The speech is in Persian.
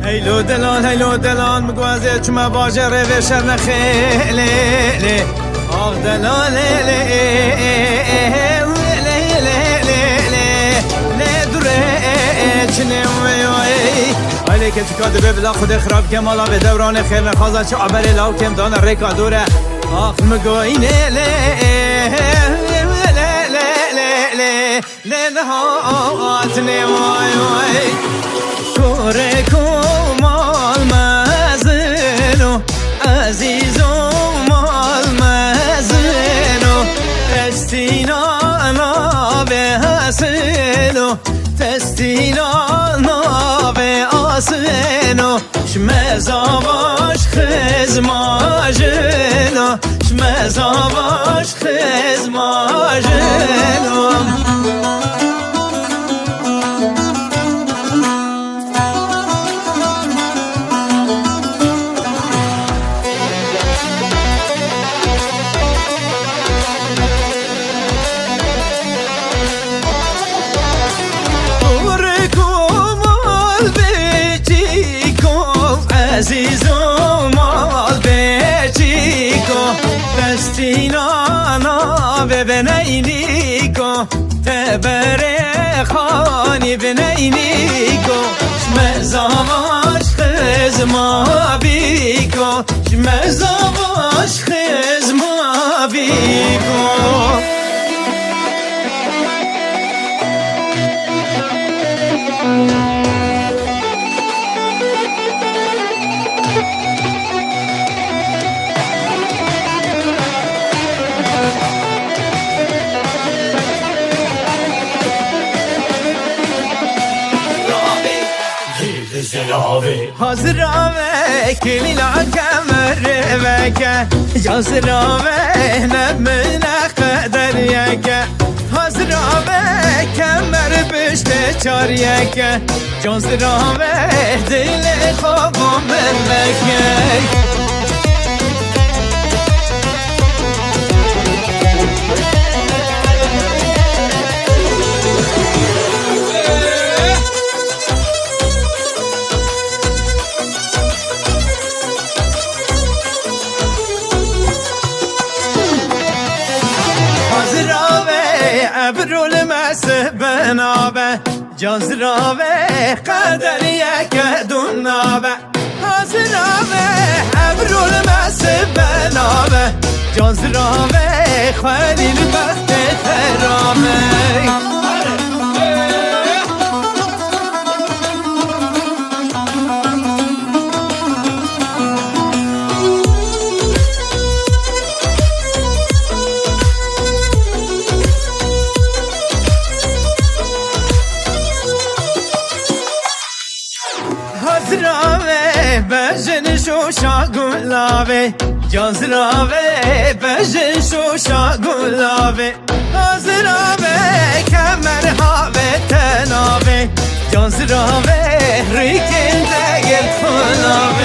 هیلو دلان مگوازه چما باجه روشر نخیله آخ دلال که چکاده به بلا خود خراب که مالا به دوران خیر نخوازه چه عبر لاو کم دانه ریکا دوره آخ مگوینه نهات نوای کوره مال مزنو عزیزو مال مزنو تستینا نابه حسنو تستینا نابه آسنو شمزاواش خزماجنو شمزاواش خزماجنو عزیزو مال بچیکو دستینا نابه بنینیکو تبره خانی بنینیکو شمزاواش خزما بیکو شمزاواش خزما بیکو حاضرامه کلیلا کمر وکه جازرامه نمونه قدر یکه حاضرامه کمر پشت چار یکه جازرامه دل خوابم ملکه ابرول مسبه نابه جازرابه قدر یک دونابه حاضرابه ابرول مسبه نابه جازرابه خلیل بخت ترابه حاضرامه بجن شوشا گلابه جازرامه بجن شوشا گلابه حاضرامه کمر هاوه تنابه جازرامه ریکن دگل خلابه